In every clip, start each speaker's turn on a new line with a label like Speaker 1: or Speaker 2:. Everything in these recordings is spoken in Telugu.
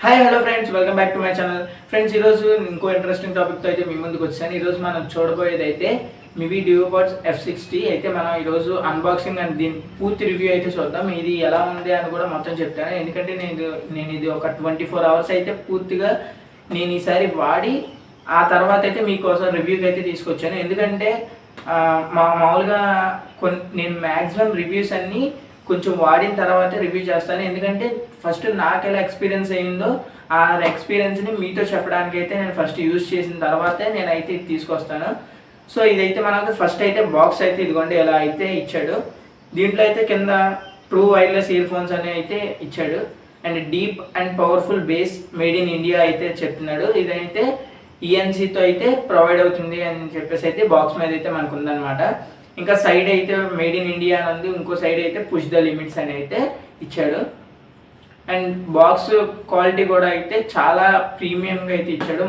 Speaker 1: Hi hello friends, welcome back to my channel. Friends, ఈరోజు ఇంకో ఇంట్రెస్టింగ్ టాపిక్తో అయితే మీ ముందుకు వచ్చాను. ఈరోజు మనం చూడబోయేది అయితే Mivi Duopods F60 అయితే మనం ఈరోజు అన్బాక్సింగ్ అండ్ దీని పూర్తి రివ్యూ అయితే చూద్దాం. ఇది ఎలా ఉంది అని కూడా మొత్తం చెప్తాను. ఎందుకంటే నేను ఇది ఒక 24 అవర్స్ అయితే పూర్తిగా నేను ఈసారి వాడి ఆ తర్వాత అయితే మీకోసం రివ్యూకి అయితే తీసుకొచ్చాను. ఎందుకంటే మామూలుగా నేను మ్యాక్సిమం రివ్యూస్ అన్నీ కొంచెం వాడిన తర్వాత రివ్యూ చేస్తాను. ఎందుకంటే ఫస్ట్ నాకు ఎలా ఎక్స్పీరియన్స్ అయ్యిందో ఆ ఎక్స్పీరియన్స్ని మీతో చెప్పడానికి అయితే నేను ఫస్ట్ యూజ్ చేసిన తర్వాతే నేనైతే ఇది తీసుకొస్తాను. సో ఇదైతే మనకు ఫస్ట్ అయితే బాక్స్ అయితే ఇదిగోండి ఎలా అయితే ఇచ్చాడు. దీంట్లో అయితే కింద ట్రూ వైర్లెస్ ఇయర్ ఫోన్స్ అనేవి అయితే ఇచ్చాడు. And deep and powerful base made in India అయితే చెప్తున్నాడు. ఇదైతే ఈఎన్సీతో అయితే ప్రొవైడ్ అవుతుంది అని చెప్పేసి అయితే బాక్స్ మీద అయితే మనకు ఉందన్నమాట. ఇంకా సైడ్ అయితే మేడ్ ఇన్ ఇండియా అని ఉంది, ఇంకో సైడ్ అయితే పుష్ ద లిమిట్స్ అని అయితే ఇచ్చాడు. అండ్ బాక్స్ క్వాలిటీ కూడా అయితే చాలా ప్రీమియంగా అయితే ఇచ్చాడు.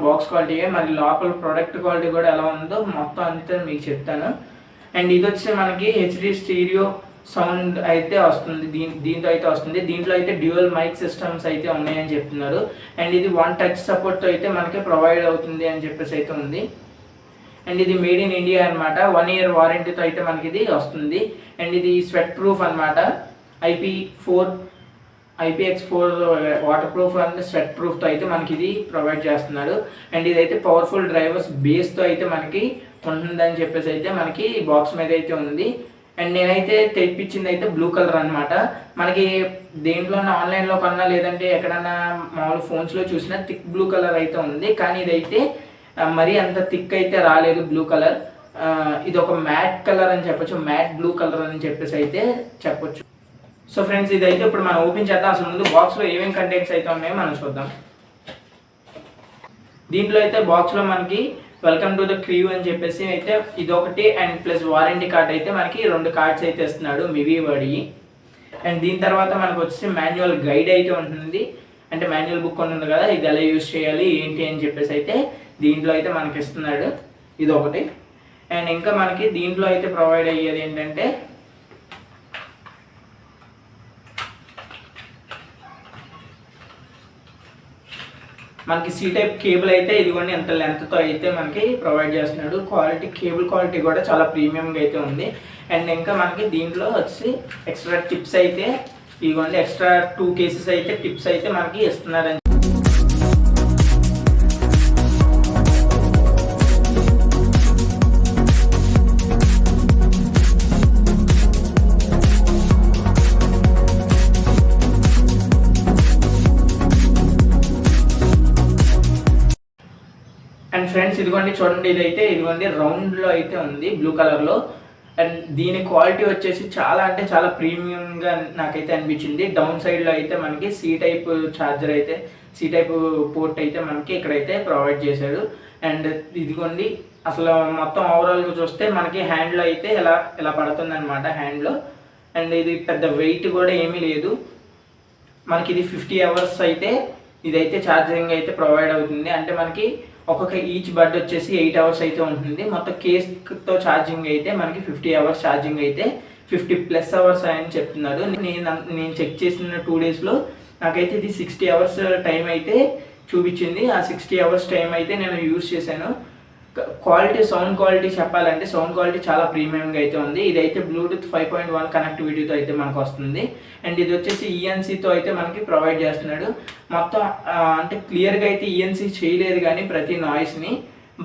Speaker 1: బాక్స్ క్వాలిటీ మరి లోపల ప్రొడక్ట్ క్వాలిటీ కూడా ఎలా ఉందో మొత్తం అంతా మీకు చెప్తాను. అండ్ ఇది వచ్చి మనకి హెచ్డి స్టీరియో సౌండ్ అయితే వస్తుంది, దీంతో అయితే వస్తుంది. దీంట్లో అయితే డ్యూయల్ మైక్ సిస్టమ్స్ అయితే ఉన్నాయని చెప్తున్నారు. అండ్ ఇది 1 టచ్ సపోర్ట్తో అయితే మనకి ప్రొవైడ్ అవుతుంది అని చెప్పేసి అయితే ఉంది. అండ్ ఇది మేడ్ ఇన్ ఇండియా అనమాట. 1 ఇయర్ వారంటీతో అయితే మనకి ఇది వస్తుంది. అండ్ ఇది స్వెట్ ప్రూఫ్ అనమాట. IPX4 water proof and sweat ప్రూఫ్తో అయితే మనకి ఇది ప్రొవైడ్ చేస్తున్నాడు. అండ్ ఇదైతే పవర్ఫుల్ డ్రైవర్స్ బేస్తో అయితే మనకి ఉంటుందని చెప్పేసి అయితే మనకి బాక్స్ మీద అయితే ఉంది. అండ్ నేనైతే తెప్పించింది అయితే బ్లూ కలర్ అనమాట. మనకి దేంట్లో ఆన్లైన్లో కొన్నా లేదంటే ఎక్కడన్నా మామూలు ఫోన్స్లో చూసినా థిక్ బ్లూ కలర్ అయితే ఉంది. కానీ ఇదైతే మరీ అంత థిక్ అయితే రాలేదు బ్లూ కలర్. ఇది ఒక మ్యాట్ కలర్ అని చెప్పొచ్చు, మ్యాట్ బ్లూ కలర్ అని చెప్పేసి అయితే చెప్పొచ్చు. సో ఫ్రెండ్స్, ఇదైతే ఇప్పుడు మనం ఓపెన్ చేద్దాం. అసలు ముందు బాక్స్లో ఏమేమి కంటెంట్స్ అయితే ఉన్నాయో మనం చూద్దాం. దీంట్లో అయితే బాక్స్లో మనకి వెల్కమ్ టు ద క్రియూ అని చెప్పేసి అయితే ఇదొకటి, అండ్ ప్లస్ వారంటీ కార్డ్ అయితే మనకి 2 కార్డ్స్ అయితే ఇస్తున్నాడు మివి వాడి. అండ్ దీని తర్వాత మనకు వచ్చి మాన్యువల్ గైడ్ అయితే ఉంటుంది. అంటే మాన్యువల్ బుక్ ఉంటుంది కదా, ఇది ఎలా యూజ్ చేయాలి ఏంటి అని చెప్పేసి అయితే దీంట్లో అయితే మనకి ఇస్తున్నాడు. ఇదొకటి. అండ్ ఇంకా మనకి దీంట్లో అయితే ప్రొవైడ్ అయ్యేది ఏంటంటే మనకి సి టైప్ కేబుల్ అయితే ఇదిగోండి ఎంత లెంత్తో అయితే మనకి ప్రొవైడ్ చేస్తున్నాడు. కేబుల్ క్వాలిటీ కూడా చాలా ప్రీమియంగా అయితే ఉంది. అండ్ ఇంకా మనకి దీంట్లో వచ్చి ఎక్స్ట్రా టిప్స్ అయితే ఇదిగోండి ఎక్స్ట్రా 2 కేసెస్ అయితే టిప్స్ అయితే మనకి ఇస్తున్నారని. అండ్ ఫ్రెండ్స్ ఇదిగోండి చూడండి, ఇదిగోండి రౌండ్లో అయితే ఉంది బ్లూ కలర్లో. అండ్ దీని క్వాలిటీ వచ్చేసి చాలా అంటే చాలా ప్రీమియంగా నాకైతే అనిపించింది. డౌన్ సైడ్లో అయితే మనకి సి టైప్ ఛార్జర్ అయితే సి టైప్ పోర్ట్ అయితే మనకి ఇక్కడైతే ప్రొవైడ్ చేశాడు. అండ్ ఇదిగోండి అసలు మొత్తం ఓవరాల్గా చూస్తే మనకి హ్యాండ్లో అయితే ఇలా పడుతుంది అనమాట హ్యాండ్లో. అండ్ ఇది పెద్ద వెయిట్ కూడా ఏమీ లేదు. మనకి ఇది 50 అవర్స్ అయితే ఇదైతే ఛార్జింగ్ అయితే ప్రొవైడ్ అవుతుంది. అంటే మనకి ఒక్కొక్క ఈచ్ బడ్ వచ్చేసి 8 అవర్స్ అయితే ఉంటుంది. మొత్తం కేస్తో ఛార్జింగ్ అయితే మనకి 50 అవర్స్ ఛార్జింగ్ అయితే 50+ అవర్స్ అని చెప్తున్నాడు. నేను చెక్ చేసిన 2 డేస్లో నాకైతే ఇది 60 అవర్స్ టైం అయితే చూపించింది. ఆ 60 అవర్స్ టైం అయితే నేను యూజ్ చేశాను. సౌండ్ క్వాలిటీ చెప్పాలంటే సౌండ్ క్వాలిటీ చాలా ప్రీమియంగా అయితే ఉంది. ఇదైతే బ్లూటూత్ 5.1 కనెక్టివిటీతో అయితే మనకు వస్తుంది. అండ్ ఇది వచ్చేసి ఈఎన్సీతో అయితే మనకి ప్రొవైడ్ చేస్తున్నాడు. మొత్తం అంటే క్లియర్గా అయితే ఈఎన్సీ చేయలేదు కానీ ప్రతి నాయిస్ని,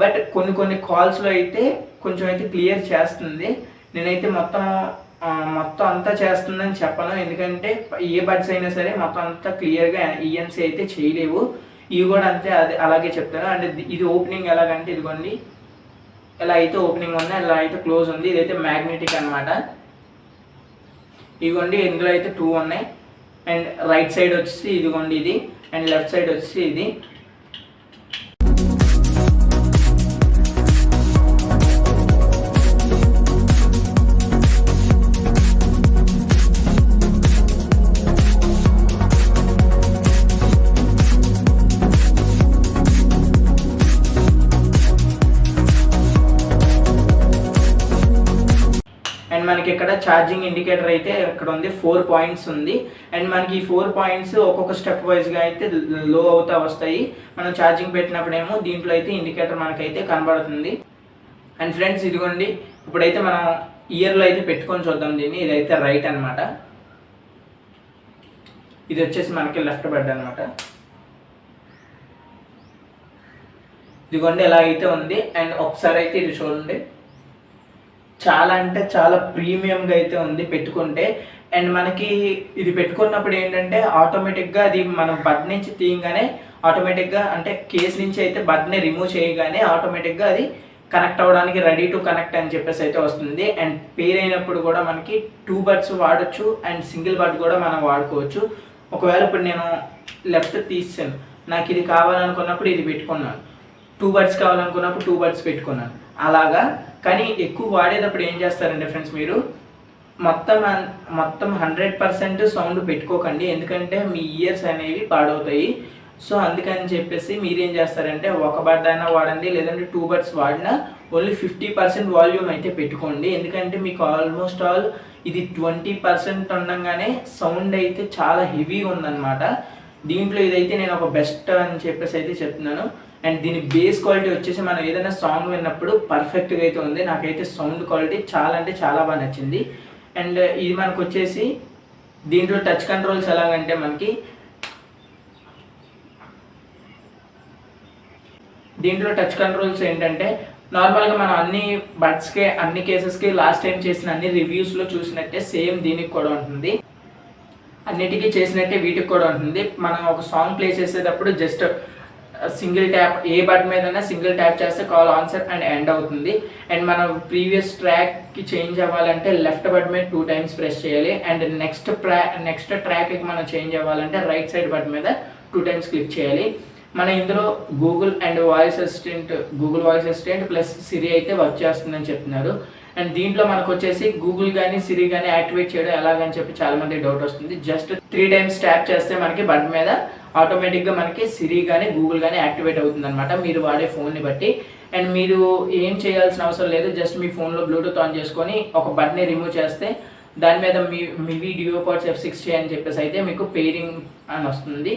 Speaker 1: బట్ కొన్ని కాల్స్లో అయితే కొంచెం అయితే క్లియర్ చేస్తుంది. నేనైతే మొత్తం అంతా చేస్తుందని చెప్పను, ఎందుకంటే ఏ బడ్స్ అయినా సరే మొత్తం అంతా క్లియర్గా ఈఎన్సీ అయితే చేయలేవు. ఇవి కూడా అంతే, అలాగే చెప్తాను. అంటే ఇది ఓపెనింగ్ ఎలాగంటే ఇదిగోండి ఎలా అయితే ఓపెనింగ్ ఉంది, ఎలా అయితే క్లోజ్ ఉంది. ఇదైతే మ్యాగ్నెటిక్ అనమాట. ఇదిగోండి ఇందులో అయితే 2 ఉన్నాయి. అండ్ రైట్ సైడ్ వచ్చి ఇదిగోండి ఇది, అండ్ లెఫ్ట్ సైడ్ వచ్చి ఇది. మనకి ఇక్కడ ఛార్జింగ్ ఇండికేటర్ అయితే ఇక్కడ ఉంది, 4 పాయింట్స్ ఉంది. అండ్ మనకి ఈ 4 పాయింట్స్ ఒక్కొక్క స్టెప్ వైజ్గా అయితే లో అవుతా వస్తాయి. మనం ఛార్జింగ్ పెట్టినప్పుడేమో దీంట్లో అయితే ఇండికేటర్ మనకైతే కనబడుతుంది. అండ్ ఫ్రెండ్స్ ఇదిగోండి, ఇప్పుడైతే మనం ఇయర్లో అయితే పెట్టుకొని చూద్దాం దీన్ని. ఇదైతే రైట్ అనమాట, ఇది వచ్చేసి మనకి లెఫ్ట్ బెడ్ అనమాట. ఇదిగోండి ఎలా అయితే ఉంది. అండ్ ఒకసారి అయితే ఇది చూడండి, చాలా అంటే చాలా ప్రీమియంగా అయితే ఉంది పెట్టుకుంటే. అండ్ మనకి ఇది పెట్టుకున్నప్పుడు ఏంటంటే ఆటోమేటిక్గా అది మనం బడ్ నుంచి తీయగానే ఆటోమేటిక్గా అంటే కేస్ నుంచి అయితే బడ్ని రిమూవ్ చేయగానే ఆటోమేటిక్గా అది కనెక్ట్ అవ్వడానికి రెడీ టు కనెక్ట్ అని చెప్పేసి అయితే వస్తుంది. అండ్ పేర్ అయినప్పుడు కూడా మనకి 2 బడ్స్ వాడచ్చు అండ్ సింగిల్ బడ్ కూడా మనం వాడుకోవచ్చు. ఒకవేళ ఇప్పుడు నేను లెఫ్ట్ తీసాను, నాకు ఇది కావాలనుకున్నప్పుడు ఇది పెట్టుకున్నాను, 2 బడ్స్ కావాలనుకున్నప్పుడు 2 బడ్స్ పెట్టుకున్నాను అలాగా. కానీ ఎక్కువ వాడేటప్పుడు ఏం చేస్తారంటే ఫ్రెండ్స్, మీరు మొత్తం 100% సౌండ్ పెట్టుకోకండి, ఎందుకంటే మీ ఇయర్స్ అనేవి పాడవుతాయి. సో అందుకని చెప్పేసి మీరేం చేస్తారంటే ఒక బడ్ అయినా వాడండి, లేదంటే 2 బడ్స్ వాడినా ఓన్లీ 50% వాల్యూమ్ అయితే పెట్టుకోండి. ఎందుకంటే మీకు ఆల్మోస్ట్ ఆల్ ఇది 20% ఉండగానే సౌండ్ అయితే చాలా హెవీగా ఉందన్నమాట. దీంట్లో ఇదైతే నేను ఒక బెస్ట్ అని చెప్పేసి అయితే చెప్తున్నాను. అండ్ దీని బేస్ క్వాలిటీ వచ్చేసి మనం ఏదైనా సాంగ్ విన్నప్పుడు పర్ఫెక్ట్గా అయితే ఉంది. నాకైతే సౌండ్ క్వాలిటీ చాలా అంటే చాలా బాగా నచ్చింది. అండ్ ఇది మనకు వచ్చేసి దీంట్లో టచ్ కంట్రోల్స్ ఎలాగంటే మనకి దీంట్లో టచ్ కంట్రోల్స్ ఏంటంటే నార్మల్గా మనం అన్ని బడ్స్కి అన్ని కేసెస్కి లాస్ట్ టైం చేసిన అన్ని రివ్యూస్లో చూసినట్టే సేమ్ దీనికి కూడా ఉంటుంది, అన్నిటికీ చేసినట్టే వీటికి కూడా ఉంటుంది. మనం ఒక సాంగ్ ప్లే చేసేటప్పుడు జస్ట్ సింగిల్ ట్యాప్, ఏ బడ్ మీదైనా సింగిల్ ట్యాప్ చేస్తే కాల్ ఆన్సర్ అండ్ ఎండ్ అవుతుంది. అండ్ మనం ప్రీవియస్ ట్రాక్కి చేంజ్ అవ్వాలంటే లెఫ్ట్ బడ్ మీద 2 టైమ్స్ ప్రెస్ చేయాలి. అండ్ నెక్స్ట్ ట్రాక్కి మనం చేంజ్ అవ్వాలంటే రైట్ సైడ్ బడ్ మీద 2 టైమ్స్ క్లిక్ చేయాలి. మన ఇందులో Google and Google voice assistant plus Siri అయితే వర్క్ చేస్తుందని చెప్తున్నారు. అండ్ దీంట్లో మనకు వచ్చేసి గూగుల్ కానీ సిరి కానీ యాక్టివేట్ చేయడం ఎలాగని చెప్పి చాలామంది డౌట్ వస్తుంది. జస్ట్ 3 టైమ్స్ ట్యాప్ చేస్తే మనకి బడ్ మీద ఆటోమేటిక్గా మనకి సిరి కానీ గూగుల్ కానీ యాక్టివేట్ అవుతుంది అనమాట, మీరు వాడే ఫోన్ని బట్టి. అండ్ మీరు ఏం చేయాల్సిన అవసరం లేదు, జస్ట్ మీ ఫోన్లో బ్లూటూత్ ఆన్ చేసుకొని ఒక బడ్ని రిమూవ్ చేస్తే దాని మీద మివి డియోపాడ్స్ F60 అని చెప్పేసి అయితే మీకు పెయిరింగ్ అని వస్తుంది.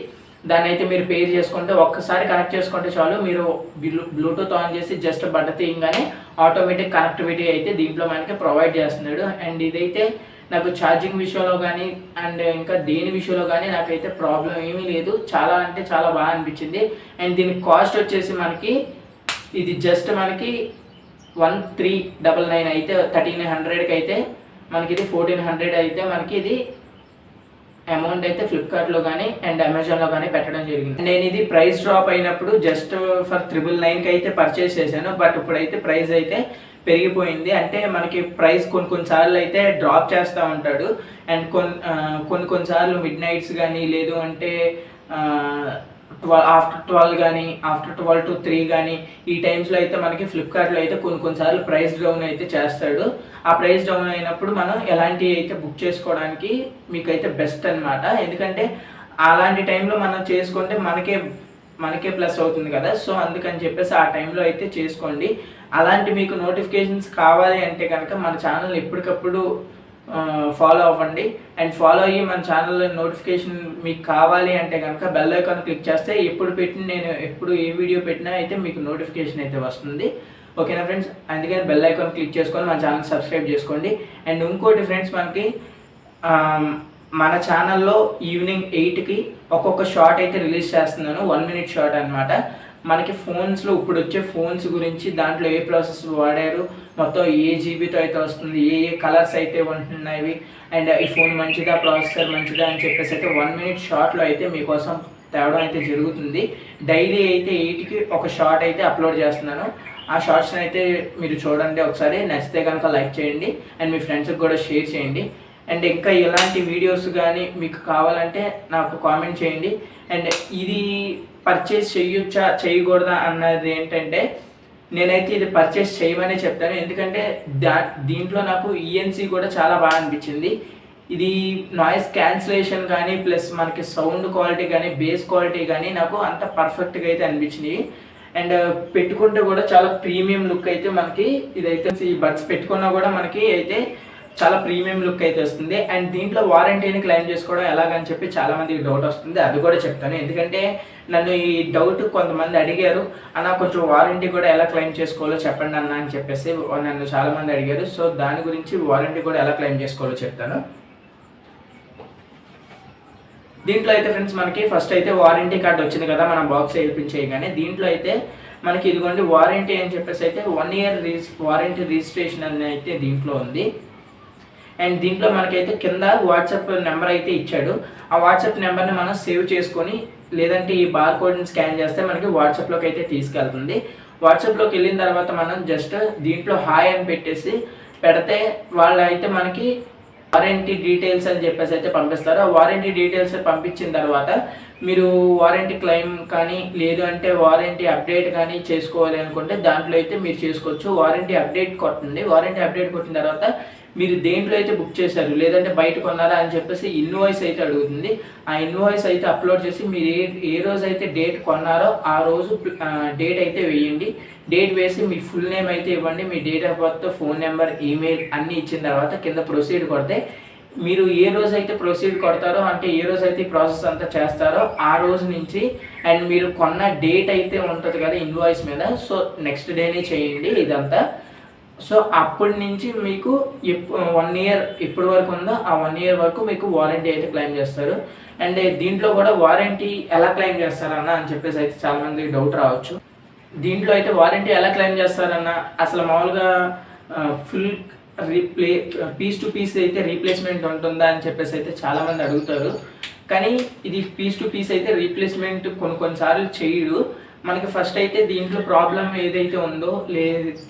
Speaker 1: దాన్ని అయితే మీరు పేర్ చేసుకుంటే ఒక్కసారి కనెక్ట్ చేసుకుంటే చాలు, మీరు బ్లూటూత్ ఆన్ చేసి జస్ట్ బట్ట తీయగానే ఆటోమేటిక్ కనెక్టివిటీ అయితే దీంట్లో మనకి ప్రొవైడ్ చేస్తున్నాడు. అండ్ ఇదైతే నాకు ఛార్జింగ్ విషయంలో కానీ అండ్ ఇంకా దేని విషయంలో కానీ నాకైతే ప్రాబ్లం ఏమీ లేదు, చాలా అంటే చాలా బాగా అనిపించింది. అండ్ దీని కాస్ట్ వచ్చేసి మనకి ఇది జస్ట్ మనకి 1399 అయితే 1300కి అయితే మనకి ఇది 1400 అయితే మనకి ఇది అమౌంట్ అయితే ఫ్లిప్కార్ట్లో కానీ అండ్ అమెజాన్లో కానీ పెట్టడం జరిగింది. నేను ఇది ప్రైస్ డ్రాప్ అయినప్పుడు జస్ట్ ఫర్ 999కి అయితే పర్చేస్ చేశాను, బట్ ఇప్పుడైతే ప్రైస్ అయితే పెరిగిపోయింది. అంటే మనకి ప్రైస్ కొన్నిసార్లు అయితే డ్రాప్ చేస్తూ ఉంటాడు. అండ్ కొన్నిసార్లు మిడ్ నైట్స్ కానీ లేదు అంటే ఆఫ్టర్ 12 కానీ ఆఫ్టర్ 12 to 3 కానీ ఈ టైమ్స్లో అయితే మనకి ఫ్లిప్కార్ట్లో అయితే కొన్నిసార్లు ప్రైస్ డౌన్ అయితే చేస్తాడు. ఆ ప్రైస్ డౌన్ అయినప్పుడు మనం ఎలాంటివి అయితే బుక్ చేసుకోవడానికి మీకైతే బెస్ట్ అనమాట, ఎందుకంటే అలాంటి టైంలో మనం చేసుకుంటే మనకే ప్లస్ అవుతుంది కదా. సో అందుకని చెప్పేసి ఆ టైంలో అయితే చేసుకోండి. అలాంటి మీకు నోటిఫికేషన్స్ కావాలి అంటే కనుక మన ఛానల్ ఎప్పటికప్పుడు ఫాలో అవ్వండి. అండ్ ఫాలో అయ్యి మన ఛానల్లో నోటిఫికేషన్ మీకు కావాలి అంటే కనుక బెల్ ఐకాన్ క్లిక్ చేస్తే నేను ఎప్పుడు ఏ వీడియో పెట్టినా అయితే మీకు నోటిఫికేషన్ అయితే వస్తుంది. ఓకేనా ఫ్రెండ్స్, అందుకని బెల్ ఐకాన్ క్లిక్ చేసుకొని మన ఛానల్ సబ్స్క్రైబ్ చేసుకోండి. అండ్ ఇంకోటి ఫ్రెండ్స్, మనకి మన ఛానల్లో ఈవినింగ్ 8కి ఒక్కొక్క షార్ట్ అయితే రిలీజ్ చేస్తున్నాను, 1 minute షార్ట్ అనమాట. మనకి ఫోన్స్లో ఇప్పుడు వచ్చే ఫోన్స్ గురించి, దాంట్లో ఏ ప్రాసెస్ వాడారు, మొత్తం ఏ జీబీతో అయితే వస్తుంది, ఏ కలర్స్ అయితే ఉంటున్నాయి, అండ్ ఈ ఫోన్ మంచిదా, ప్రాసెసర్ మంచిదా అని చెప్పేసి అయితే 1 minute షార్ట్లో అయితే మీకోసం తేవడం అయితే జరుగుతుంది. డైలీ అయితే 8కి ఒక షార్ట్ అయితే అప్లోడ్ చేస్తున్నాను. ఆ షార్ట్స్ని అయితే మీరు చూడండి, ఒకసారి నచ్చితే కనుక లైక్ చేయండి అండ్ మీ ఫ్రెండ్స్కి కూడా షేర్ చేయండి. అండ్ ఇంకా ఇలాంటి వీడియోస్ కానీ మీకు కావాలంటే నాకు కామెంట్ చేయండి. అండ్ ఇది పర్చేస్ చేయొచ్చా చేయకూడదా అన్నది ఏంటంటే నేనైతే ఇది పర్చేస్ చేయమనే చెప్తాను, ఎందుకంటే దీంట్లో నాకు ENC కూడా చాలా బాగా అనిపించింది. ఇది నాయిస్ క్యాన్సిలేషన్ కానీ ప్లస్ మనకి సౌండ్ క్వాలిటీ కానీ బేస్ క్వాలిటీ కానీ నాకు అంత పర్ఫెక్ట్గా అయితే అనిపించింది. అండ్ పెట్టుకుంటే కూడా చాలా ప్రీమియం లుక్ అయితే మనకి ఇదైతే ఈ బడ్స్ పెట్టుకున్నా కూడా మనకి అయితే చాలా ప్రీమియం లుక్ అయితే వస్తుంది. అండ్ దీంట్లో వారంటీని క్లెయిమ్ చేసుకోవడం ఎలాగని చెప్పి చాలామందికి డౌట్ వస్తుంది, అది కూడా చెప్తాను. ఎందుకంటే నన్ను ఈ డౌట్ కొంతమంది అడిగారు, అన్న కొంచెం వారంటీ కూడా ఎలా క్లెయిమ్ చేసుకోవాలో చెప్పండి అన్న అని చెప్పేసి నన్ను చాలామంది అడిగారు. సో దాని గురించి వారంటీ కూడా ఎలా క్లెయిమ్ చేసుకోవాలో చెప్తాను. దీంట్లో అయితే ఫ్రెండ్స్ మనకి ఫస్ట్ అయితే వారంటీ కార్డ్ వచ్చింది కదా మనం బాక్స్ వేయించేయగానే. దీంట్లో అయితే మనకి ఇదిగోండి వారంటీ అని చెప్పేసి అయితే 1 year వారంటీ రిజిస్ట్రేషన్ అని అయితే దీంట్లో ఉంది. అండ్ దీంట్లో మనకైతే కింద వాట్సాప్ నెంబర్ అయితే ఇచ్చాడు. ఆ వాట్సాప్ నెంబర్ని మనం సేవ్ చేసుకొని లేదంటే ఈ బార్ కోడ్ని స్కాన్ చేస్తే మనకి వాట్సాప్లోకి అయితే తీసుకెళ్తుంది. వాట్సాప్లోకి వెళ్ళిన తర్వాత మనం జస్ట్ దీంట్లో హాయ్ అని పెట్టేసి పెడితే వాళ్ళు అయితే మనకి వారంటీ డీటెయిల్స్ అని చెప్పేసి అయితే పంపిస్తారు. ఆ వారంటీ డీటెయిల్స్ పంపించిన తర్వాత మీరు వారంటీ క్లెయిమ్ కానీ లేదు అంటే వారంటీ అప్డేట్ కానీ చేసుకోవాలి అనుకుంటే దాంట్లో అయితే మీరు చేసుకోవచ్చు. వారంటీ అప్డేట్ కొట్టండి. వారంటీ అప్డేట్ కొట్టిన తర్వాత మీరు దేంట్లో అయితే బుక్ చేశారు లేదంటే బయట కొన్నారా అని చెప్పేసి ఇన్వాయిస్ అయితే అడుగుతుంది. ఆ ఇన్వాయిస్ అయితే అప్లోడ్ చేసి మీరు ఏ రోజు అయితే డేట్ కొన్నారో ఆ రోజు డేట్ అయితే వేయండి. డేట్ వేసి మీ ఫుల్ నేమ్ అయితే ఇవ్వండి, మీ date of birth, phone number, email అన్నీ ఇచ్చిన తర్వాత కింద ప్రొసీడ్ కొడితే మీరు ఏ రోజు అయితే ప్రొసీడ్ కొడతారో అంటే ఏ రోజు అయితే ప్రాసెస్ అంతా చేస్తారో ఆ రోజు నుంచి అండ్ మీరు కొన్న డేట్ అయితే ఉంటుంది కదా ఇన్వాయిస్ మీద, సో నెక్స్ట్ డేనే చేయండి ఇదంతా. సో అప్పటి నుంచి మీకు 1 year ఇప్పటి వరకు ఉందో ఆ 1 year వరకు మీకు వారంటీ అయితే క్లెయిమ్ చేస్తారు. అండ్ దీంట్లో కూడా వారంటీ ఎలా క్లెయిమ్ చేస్తారన్న అని చెప్పేసి అయితే చాలామందికి డౌట్ రావచ్చు. దీంట్లో అయితే వారంటీ ఎలా క్లెయిమ్ చేస్తారన్న అసలు మామూలుగా ఫుల్ పీస్ టు పీస్ అయితే రీప్లేస్మెంట్ ఉంటుందా అని చెప్పేసి అయితే చాలామంది అడుగుతారు. కానీ ఇది పీస్ టు పీస్ అయితే రీప్లేస్మెంట్ కొన్నిసార్లు చేయడు. మనకి ఫస్ట్ అయితే దీంట్లో ప్రాబ్లం ఏదైతే ఉందో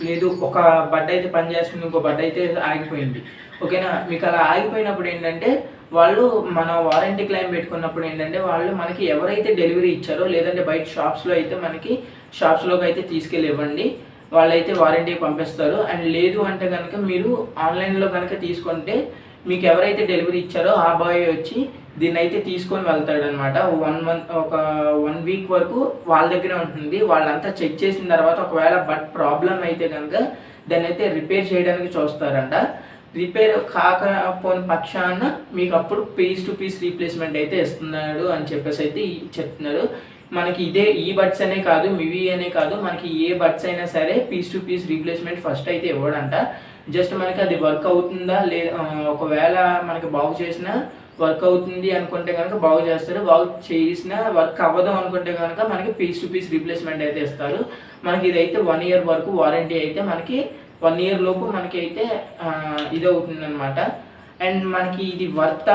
Speaker 1: లేదు ఒక బడ్ అయితే పనిచేస్తుంది, ఇంకో బడ్ అయితే ఆగిపోయింది, ఓకేనా. మీకు అలా ఆగిపోయినప్పుడు ఏంటంటే వాళ్ళు మన వారంటీ క్లెయిమ్ పెట్టుకున్నప్పుడు ఏంటంటే వాళ్ళు మనకి ఎవరైతే డెలివరీ ఇచ్చారో లేదంటే బయట షాప్స్లో అయితే మనకి షాప్స్లోకి అయితే తీసుకెళ్ళి ఇవ్వండి, వాళ్ళైతే వారంటీ పంపిస్తారు. అండ్ లేదు అంటే కనుక మీరు ఆన్లైన్లో కనుక తీసుకుంటే మీకు ఎవరైతే డెలివరీ ఇచ్చారో ఆ బాయ్ వచ్చి దీన్ని అయితే తీసుకొని వెళ్తాడు అనమాట. 1 month ఒక 1 week వరకు వాళ్ళ దగ్గర ఉంటుంది. వాళ్ళంతా చెక్ చేసిన తర్వాత ఒకవేళ బట్ ప్రాబ్లం అయితే కనుక దాన్ని అయితే రిపేర్ చేయడానికి చూస్తారంట. రిపేర్ కాకపోయిన పక్షాన మీకు అప్పుడు పీస్ టు పీస్ రీప్లేస్మెంట్ అయితే ఇస్తున్నాడు అని చెప్పేసి అయితే చెప్తున్నారు. మనకి ఈ బడ్స్ అనే కాదు, మివి అనే కాదు, మనకి ఏ బడ్స్ అయినా సరే piece to piece replacement first అయితే ఇవ్వడంట. జస్ట్ మనకి అది వర్క్ అవుతుందా ఒకవేళ మనకి బాగు చేసినా వర్క్ అవుతుంది అనుకుంటే కనుక బాగు చేస్తారు, బాగు చేసిన వర్క్ అవ్వదు అనుకుంటే కనుక మనకి పీస్ టు పీస్ రీప్లేస్మెంట్ అయితే ఇస్తారు. మనకి ఇదైతే 1 year వరకు వారంటీ అయితే మనకి 1 year లోపు మనకి అయితే ఇది అవుతుంది అనమాట. అండ్ మనకి ఇది వర్త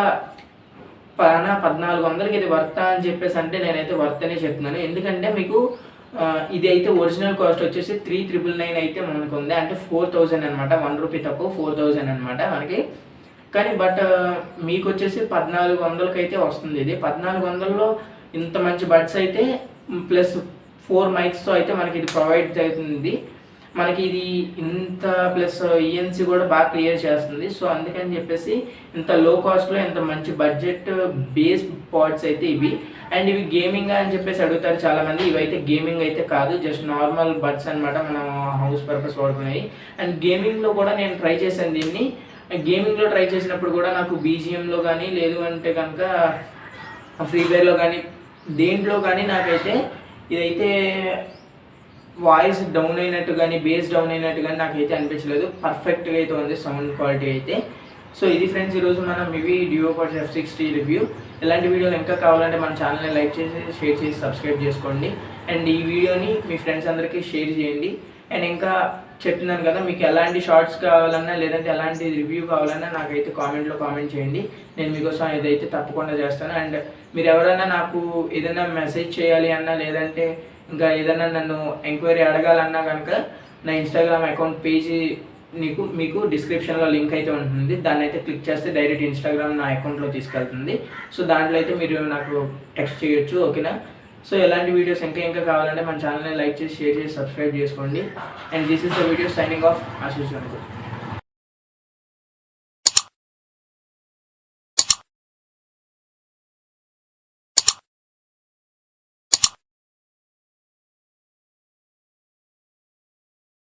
Speaker 1: 1400కి ఇది వర్త అని చెప్పేసి అంటే నేనైతే వర్తనే చెప్తున్నాను. ఎందుకంటే మీకు ఇది అయితే ఒరిజినల్ కాస్ట్ వచ్చేసి 3999 అయితే మనకు ఉంది, అంటే 4000 అనమాట. 1 రూపీ తక్కువ 4000 అనమాట మనకి. కానీ బట్ మీకు వచ్చేసి 1400కి అయితే వస్తుంది. ఇది 1400లో ఇంత మంచి బడ్స్ అయితే ప్లస్ 4 మైక్స్తో అయితే మనకి ఇది ప్రొవైడ్ అవుతుంది. మనకి ఇది ఇంత ప్లస్ ఈఎన్సీ కూడా బాగా క్లియర్ చేస్తుంది. సో అందుకని చెప్పేసి ఇంత లో కాస్ట్లో ఇంత మంచి బడ్జెట్ బేస్ పాడ్స్ అయితే ఇవి. అండ్ ఇవి గేమింగ్ అని చెప్పేసి అడుగుతారు చాలామంది. ఇవైతే గేమింగ్ అయితే కాదు, జస్ట్ నార్మల్ బడ్స్ అనమాట, మనం హౌస్ పర్పస్ వాడుకున్నాయి. అండ్ గేమింగ్లో కూడా నేను ట్రై చేశాను దీన్ని. గేమింగ్లో ట్రై చేసినప్పుడు కూడా నాకు బీజిఎంలో కానీ లేదు అంటే కనుక ఫ్రీ ఫైర్లో కానీ దేంట్లో కానీ నాకైతే ఇదైతే వాయిస్ డౌన్ అయినట్టు కానీ బేస్ డౌన్ అయినట్టు కానీ నాకైతే అనిపించలేదు. పర్ఫెక్ట్గా అయితే ఉంది సౌండ్ క్వాలిటీ అయితే. సో ఇది ఫ్రెండ్స్ ఈరోజు మన మివి డియోపాడ్స్ F60 రివ్యూ. ఇలాంటి వీడియోలు ఇంకా కావాలంటే మన ఛానల్ని లైక్ చేసి షేర్ చేసి సబ్స్క్రైబ్ చేసుకోండి. అండ్ ఈ వీడియోని మీ ఫ్రెండ్స్ అందరికీ షేర్ చేయండి. అండ్ ఇంకా చెప్తున్నాను కదా, మీకు ఎలాంటి షార్ట్స్ కావాలన్నా లేదంటే ఎలాంటి రివ్యూ కావాలన్నా నాకైతే కామెంట్లో కామెంట్ చేయండి. నేను మీకోసం ఇదైతే తప్పకుండా చేస్తాను. అండ్ మీరు ఎవరైనా నాకు ఏదైనా మెసేజ్ చేయాలి అన్నా లేదంటే ఇంకా ఏదైనా నన్ను ఎంక్వైరీ అడగాలన్నా కనుక నా ఇన్స్టాగ్రామ్ అకౌంట్ పేజీ మీకు డిస్క్రిప్షన్లో లింక్ అయితే ఉంటుంది. దాన్ని అయితే క్లిక్ చేస్తే డైరెక్ట్ ఇన్స్టాగ్రామ్ నా అకౌంట్లో తీసుకెళ్తుంది. సో దాంట్లో అయితే మీరు నాకు టెక్స్ట్ చేయొచ్చు, ఓకేనా. సో ఎలాంటి వీడియోస్ ఇంకా కావాలంటే మన ఛానల్ని లైక్ చేసి షేర్ చేసి సబ్స్క్రైబ్ చేసుకోండి. And this is the video signing off Ashishjonnakuti.